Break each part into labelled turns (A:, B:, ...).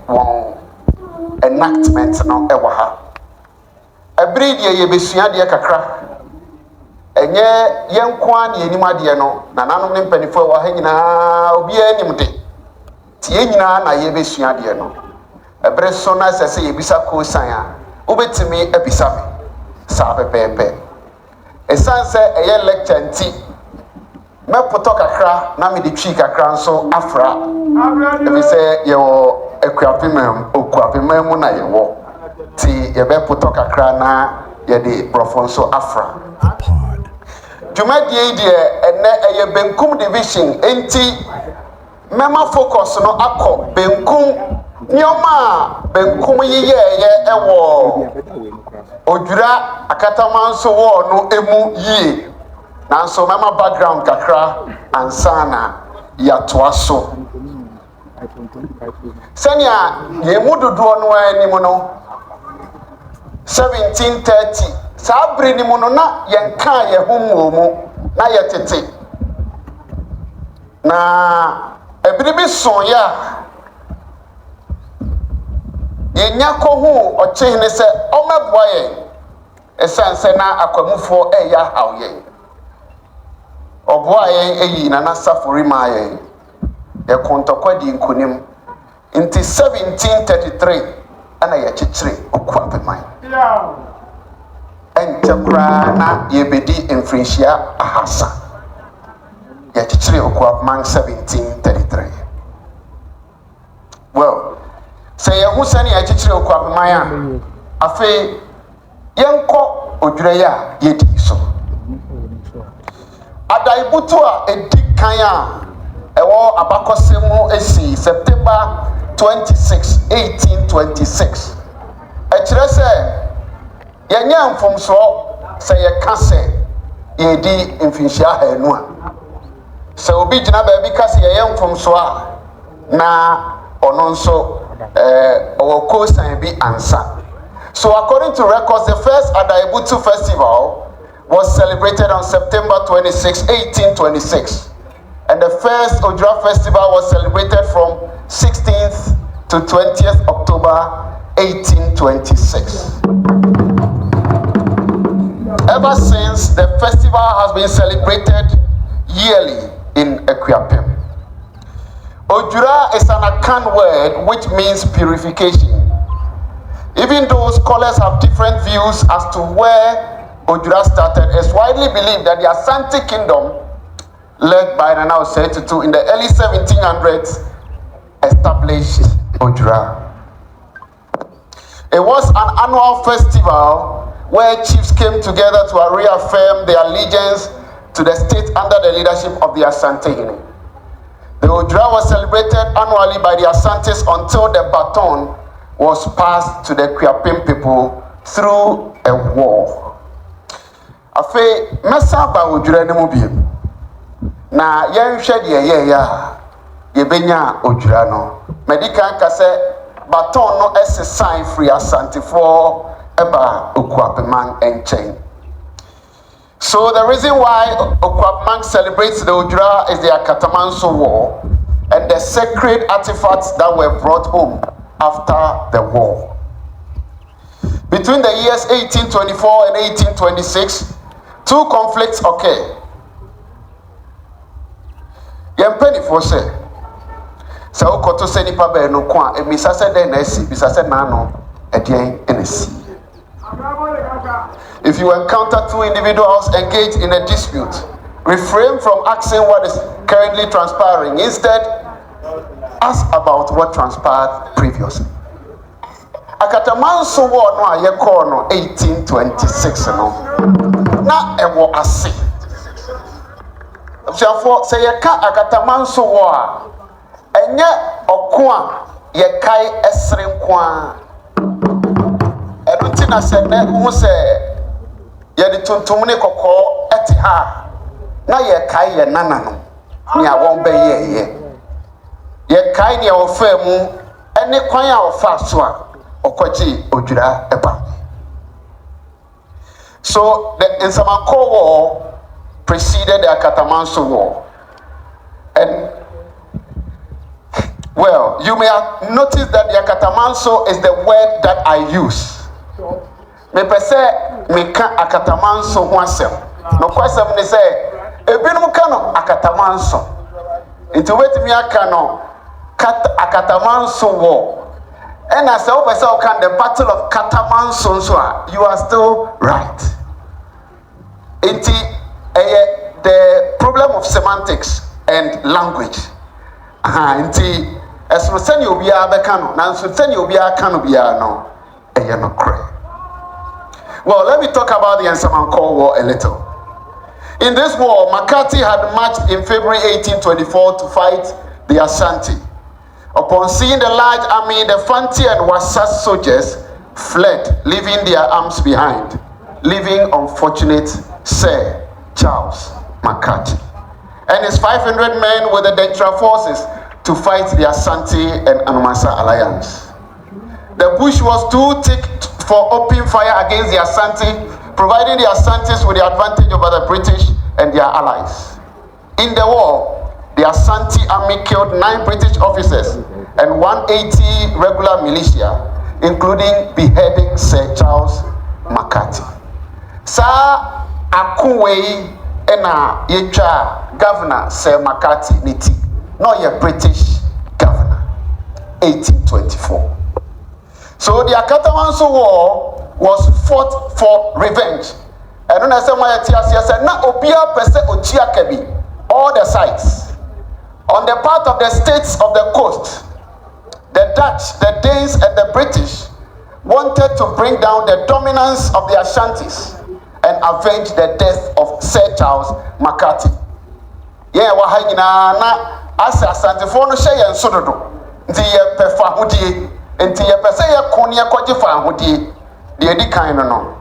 A: one enactment no ewa ha ebiri de ye besua de kakra enye yenkwa ne enim ade no na nanom ne mpanifo ewa ha nyina obi anim de tie nyina na ye besua de no ebere so na sese ye bisa ko san a obetimi ebisa me sa pepepe esanse eye lecture nti me poto kakra na me de twi kakra nso afra ebi se ye wo okuapemam mu na ye wo ti ye be poto kakra na ye de brofo nso afra jumadie de ene eye benkum division enti mema focus no akọ benkum nyoma benkum yiyeye ewo Odwira akataman so wo no emu yie nanso mema background kakra ansana ya toaso senya ye mududo no anim no 1730 sabri ni mu no na yenka ye homuomu na ye tete na ebiribi son ya yenya ko hu ochehne se omeboa ye esanse na akwamufo eya hawye oboa ye eyi na nasafori ma ye ye kontokwa di nkonim nti 1733 ana ye chichire okuapeman entekra na ye bedi mfrinhia ahasa ye chichire okuapeman 1733 well say ye hu sane ye chichire okuapeman a afi yenko Odwira ya yedi so adaibutu a edikan a ewo abakosemu esi September 26 1826 ekire se yenya mfomso se ye kase yedi mfinhia hanu a se obi gina ba bi kase ye mfomso a na ono nso okosan bi ansa. So according to records, the first Adaibutu festival was celebrated on September 26, 1826. And the first Odwira festival was celebrated from 16th to 20th October 1826. Ever since, the festival has been celebrated yearly in Akuapem. Odwira is an Akan word which means purification. Even though scholars have different views as to where Odwira started, it's widely believed that the Asante Kingdom, led by Nana Osei in the early 1700s, established Odwira. It was an annual festival where chiefs came together to reaffirm their allegiance to the state under the leadership of the Asante. The Odwira was celebrated annually by the Asantes until the baton was passed to the Akuapem people through a war. Afe mesa ba Odwira ne mu biem. Na yenhwe de ya yebenya Odwira no. Medical ka se baton no exercise free Asante for eba Akuapem enchen. So the reason why Akuapem celebrates the Odwira is the Akatamanso War and the sacred artifacts that were brought home after the war. Between the years 1824 and 1826, two conflicts occurred. Yempeni for say, so koto se nipa be no kwa emisa se den na esi bisa se na no edien enesi. If you encounter two individuals engaged in a dispute, refrain from asking what is currently transpiring. Instead, ask about what transpired previously. Akatamanso war no aye call no 1826 no. Na ewo ase. Therefore, say ye ka Akatamanso war enye oko a ye kai esre nko a. Enuti na se na hu se ye de tuntum ne kokko eti ha. Na ye kai ye nana no. Ni awon be ye. Ye kai ne ofa mu ene kwan a ofa so a okoji Odwira eba. So the Nsamako War preceded the Akatamanso War, and Well, you may have noticed that the akatamanso is the word that I use. Me pese me ka akatamanso ho asem. No kwasem ni say ebinum ka no akatamanso. Nti wetimi aka no akatamanso wo. And as I say can the battle of Katamanso so you are still right. Nti the problem of semantics and language. Nti esro sani obi abeka no nanso sani obi aka no bia no eye no kre. Well, let me talk about the Nsamanko War a little. In this war, McCarthy had marched in February 1824 to fight the Ashanti. Upon seeing the large army, the Fanti and Wasas soldiers fled, leaving their arms behind, leaving unfortunate Sir Charles McCarthy and his 500 men with the Dentra forces to fight the Ashanti and Anumasa alliance. The bush was too thick for open fire against the Ashanti, providing the Ashantis with the advantage over the British and their allies. In the war, the Ashanti army killed 9 British officers and 180 regular militia, including beheading Sir Charles McCarthy. Sa akuwei ena yecha governor Sir McCarthy niti, no ye British governor, 1824. So the Akatamanso War was fought for revenge. And when I say my I said, na obia pese ochia kebi, all the sides. On the part of the states of the coast, the Dutch, the Danes, and the British wanted to bring down the dominance of the Ashantis and avenge the death of Sir Charles McCarthy. Yeah, na as Ashanti for no share and sododo. Nti ye pefa hodie, nti ye pese ye konia kwaje fa hodie. The edi kind no.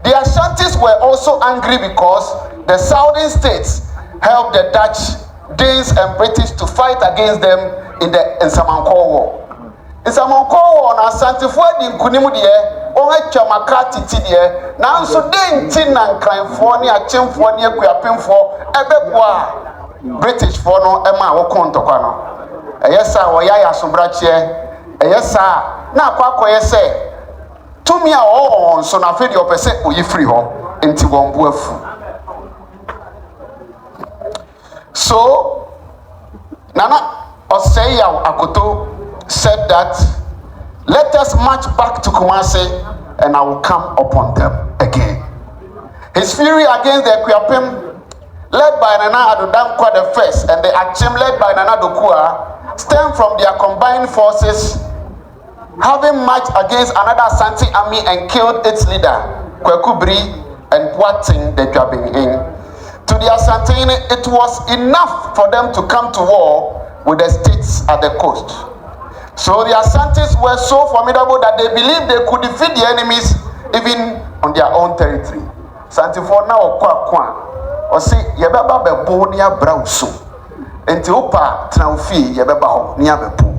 A: The Ashantis were also angry because the southern states helped the Dutch, Danes and British to fight against them in the Nsamanko War. Nsamanko War na Ashantifo di nkunimu de o atwa McCarthy ti de na nso de nti na nkranfo ne achemfo ne akuapemfo ebeboa British for no ema wo kontokwa no. Eyesa wo ya yasobrache eyesa na akwakoye se tumi a o nso na fe de opese oyifiri ho nti won bo afu. So, Nana Oseya Akoto said that, let us march back to Kumasi and I will come upon them again. His fury against the Equiapim, led by Nana Adodankwa the first, and the Achim led by Nana Dokua, stemmed from their combined forces, having marched against another Ashanti army and killed its leader, Kwekubri and Boating the Jabingin. To the Asantine, it was enough for them to come to war with the states at the coast. So the Asantes were so formidable that they believed they could defeat the enemies even on their own territory. Santifo na okwa o se yebeba bebo ni abrauso enti opa tranfi yebeba ho ni abepo.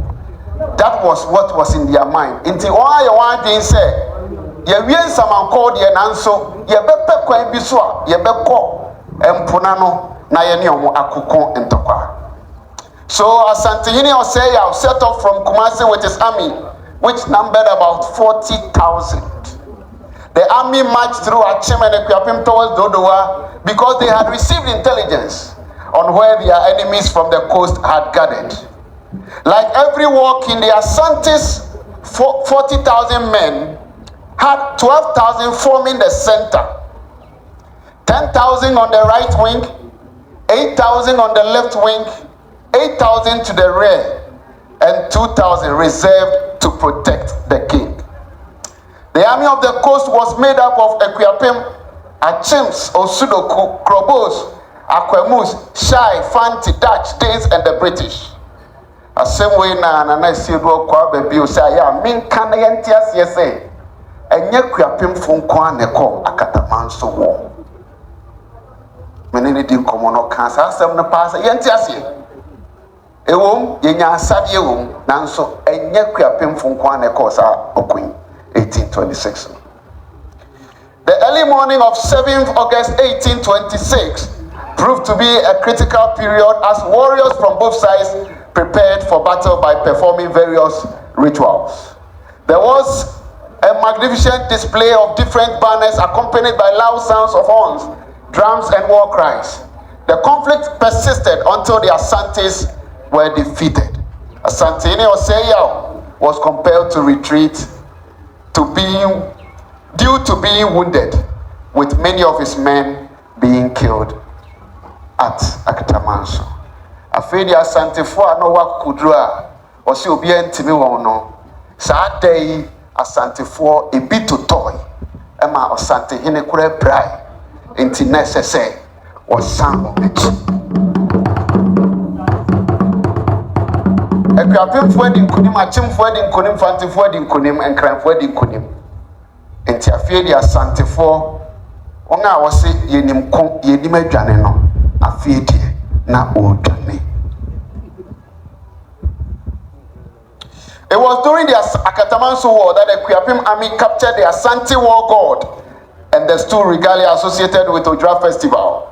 A: That was what was in their mind. Enti why you want to say ye wie Nsamanko de nanso yebepe kwan bi so a yebekọ empuna no na ye ne omo akoko ntokwa. So Asantehene Oseya set off from Kumasi with his army, which numbered about 40,000. The army marched through Achim and Equiapim towards Dodowa because they had received intelligence on where their enemies from the coast had gathered. Like every war king, the Asantes 40,000 men had 12,000 forming the center. 10,000 on the right wing, 8,000 on the left wing, 8,000 to the rear, and 2,000 reserved to protect the king. The army of the coast was made up of Equiapim, Achims, Osudoku, Krobos, Akwemus, Shai, Fanti, Dutch, Danes, and the British. The same way na see do kwa baby o say ya min kan yantias yese enye Equiapim funkwa ne ko Akatamanso wo. Menene di komo no kan sa asem no pass yantias ye. Ewom yenya asade ewom nanso enye Equiapim funkwa ne ko sa okun 1826. The early morning of 7th August 1826 proved to be a critical period as warriors from both sides prepared for battle by performing various rituals. There was a magnificent display of different banners accompanied by loud sounds of horns, drums, and war cries. The conflict persisted until the Asantes were defeated. Asante Oseya was compelled to retreat due to being wounded, with many of his men being killed at Akatamanso. Afei the Asantefo a no wa kudura osi obi antimi won no. Saa day Asantefo ebi to toy ema Asante hene kura brai enti necessary was sam echi. Ekwapemfo di nkunim, achimfo di nkunim, fantefo di nkunim, enkranfo di nkunim. Enti afei di Asantefo onga wose yenim adwane no afei di na odwane. It was during the Akatamanso War that the Kwiapim army captured the Asante war god and the stool regalia associated with Odwira festival.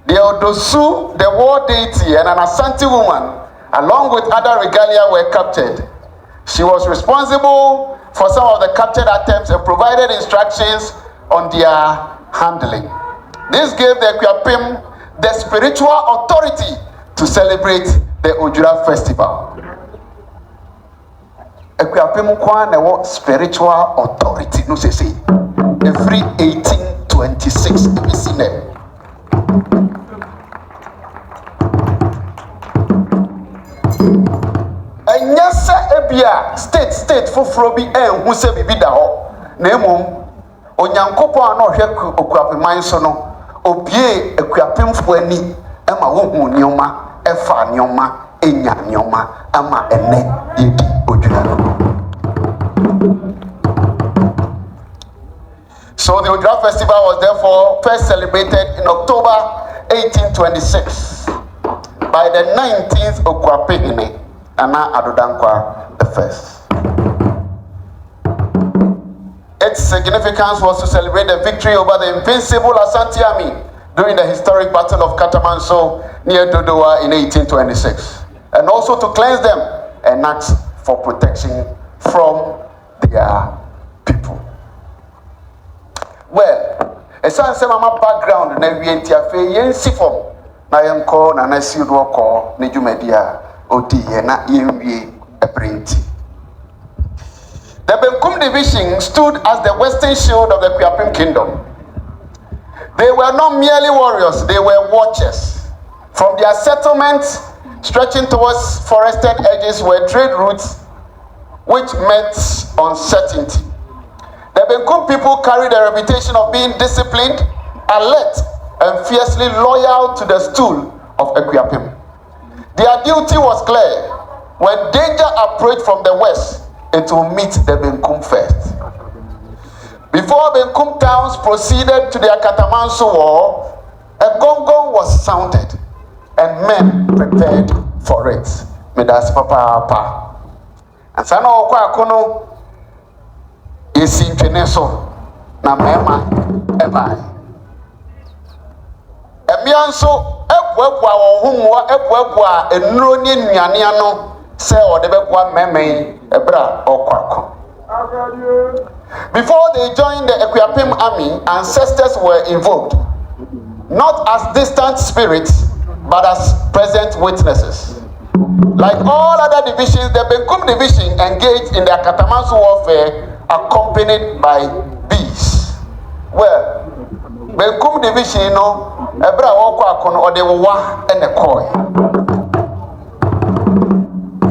A: The Odosu, the war deity, and an Asante woman, along with other regalia, were captured. She was responsible for some of the captured items and provided instructions on their handling. This gave the Kwiapim the spiritual authority to celebrate the Odwira festival. Ekwiapim kwa na wo spiritual authority no say every 1826 we see them. Enyasa ebia state foforo bi enhu se bibi da ho na emom onyankopon na ohwe okwapeman so no obie ekwiapemfo ani ema wo hu nioma efa nioma enya nioma ama ene yedi Odwira. So the Odwira festival was therefore first celebrated in October 1826 by the 19th Okwapehine Ana Adodankwa I. Its significance was to celebrate the victory over the invincible Asante army during the historic Battle of Katamanso near Dodowa in 1826, and also to cleanse them and ask for protection from their people. Well, a son said, "Mama background na we entiafe yen sifom na yen ko na na si do ko ne dwumadia odi ye na yen wie ebrenti." The Benkum division stood as the western shield of the Kwiapim kingdom. They were not merely warriors, they were watchers. From their settlements stretching towards forested edges were trade routes which meant uncertainty. The Benkum people carried a reputation of being disciplined, alert, and fiercely loyal to the stool of Ekwiapim. Their duty was clear. When danger approached from the west, it will meet the Benkum first. Before Benkum towns proceeded to their Katamanso war, a gong was sounded and men prepared for it. Medas papa. And sana okwa akono esi ntwene so na mema ebai. Emia nso ebuabua wo homoa ebuabua enuro ni nnuane ano se ode beboa memei ebra okwako. Before they joined the Ekwiapim army, ancestors were invoked, not as distant spirits, but as present witnesses. Like all other divisions, the Benkum division engaged in their Katamanso warfare accompanied by bees. Well, Benkum division, ebra okwako or the wa and the koi.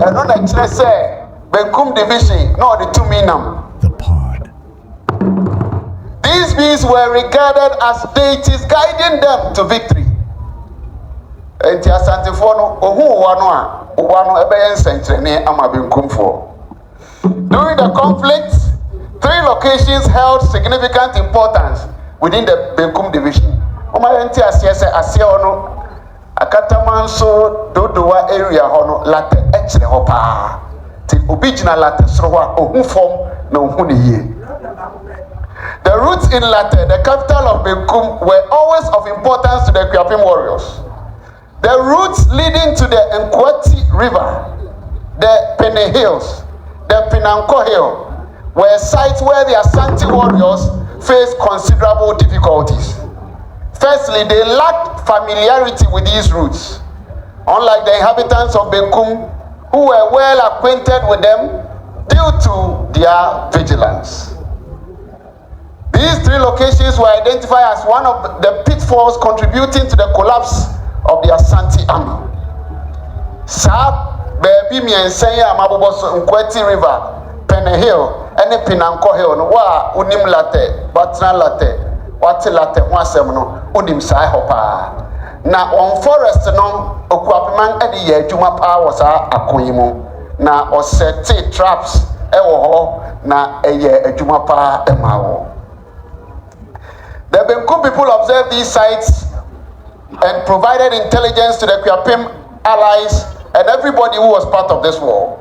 A: And on the say, Benkum division, no, the two minam.
B: The pod.
A: These beings were regarded as deities guiding them to victory. Enti Asantefo no ohu wano ebeyen sentrene ama Benkumfo. During the conflict, 3 locations held significant importance within the Benkum division. Oma enti asiese asie ono Akatamanso Dodowa area hono late echre ho pa. Ti original late soro ho ohu fom na ohu ne yie. The roots in Latte, the capital of Benkum, were always of importance to the Kwiapim warriors. The routes leading to the Nkwati River, the Pene Hills, the Pinanko Hill, were sites where the Asante warriors faced considerable difficulties. Firstly, they lacked familiarity with these routes, unlike the inhabitants of Benkum, who were well acquainted with them due to their vigilance. These three locations were identified as one of the pitfalls contributing to the collapse of the Asante army. Sa baby miensen ya maboboso Nkwati River, Pene Hill, ene Pinanko Hill no wa unim late, batna late, wate late ho asem no unim sai hopa. Na on forest no okuapeman ede ye adwuma pa wo sa akoyi mu na osete traps ewo ho na eye adwuma pa ema wo. The Benkum people observed these sites and provided intelligence to the Kwiapim allies and everybody who was part of this war.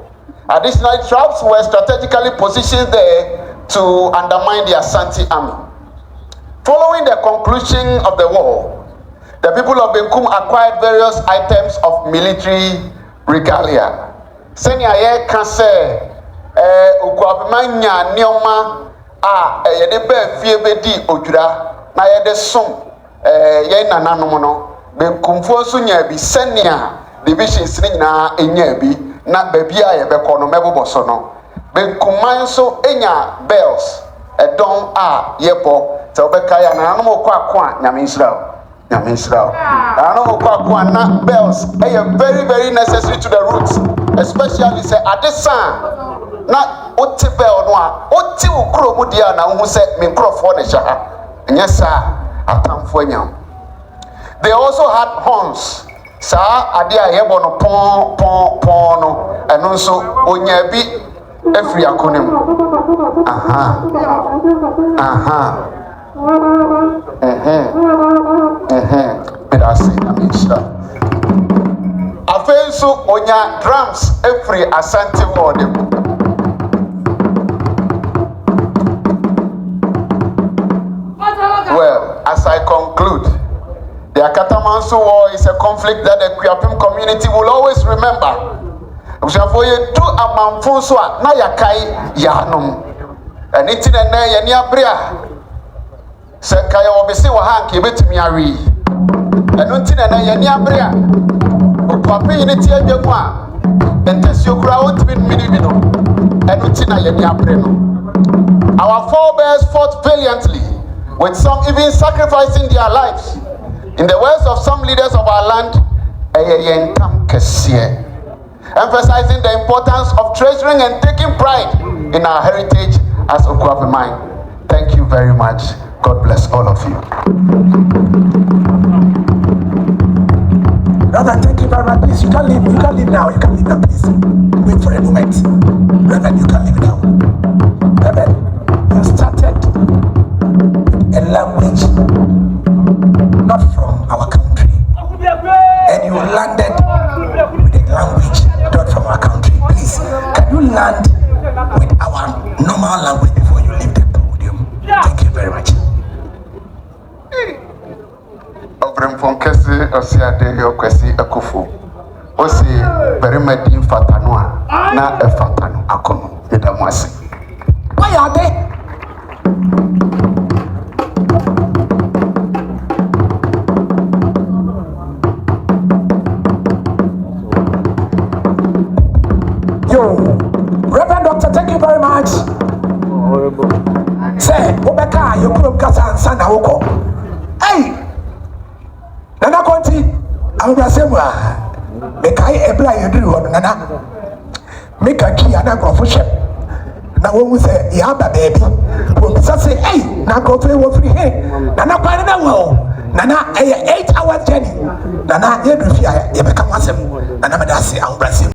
A: Additionally, traps were strategically positioned there to undermine the Asante army. Following the conclusion of the war, the people of Benkum acquired various items of military regalia. Senya ye kan se okuapemanya nioma a ye de ba fie bedi Odwira na ye de som ye nananom no Benkumfo so nya bi senia divisions ni nyina enya bi na baby a ye bekọ no meboboso no Benkuman so enya bells edon a ye bo te obeka ya nananom okwa nyame Israel. Na bells are very necessary to the roots, especially say at this time. Na oti bell no a oti ukro mu dia na hu se me nkrofo ne sha. Yes sir, atamfo anyam. They also had horns. Sa ade a yebo no pon no eno nso onya bi efri akonem. Afenso onya drums every Asante morning. Well, as I conclude, the Akatamanso War is a conflict that the Kwiapim community will always remember. Usafoye do amamfonso na yakai yanom. Aniti na ye ni abria. Se kaya obese wa hanke betumi awi eno ntina na ye ni abrea okwape ni ti adwamu a entesi okura wotimi minimi no eno ntina ye ni abre no. Our forebears fought valiantly, with some even sacrificing their lives. In the words of some leaders of our land, eyentam kesiye, emphasizing the importance of treasuring and taking pride in our heritage as Okwape mine. Thank you very much. God bless all of you.
B: Reverend, thank you very much. Please, you can leave now. You can leave now, please. Wait for a moment. Reverend, you can leave now. Reverend, you started a language not from our country. And you landed with a language not from our country. Please, can you land with our normal language before you leave the podium? Thank you very much.
A: Obrem fon kese osiade yo kwesi akufo osi berimadi fatano na efatano akono edamwase
B: why are they yo Reverend Doctor, thank you very much. Say obeka you come kasa ansa na woko hey Nana Conti, I'm going to say, make I apply a drill on Nana. Make a key and a crofship. Now, when we say, Yaba baby, when we say, hey, now go play with free hair. Nana, quite a well. Nana, 8 hours journey. Nana, you become one. Nana, I'm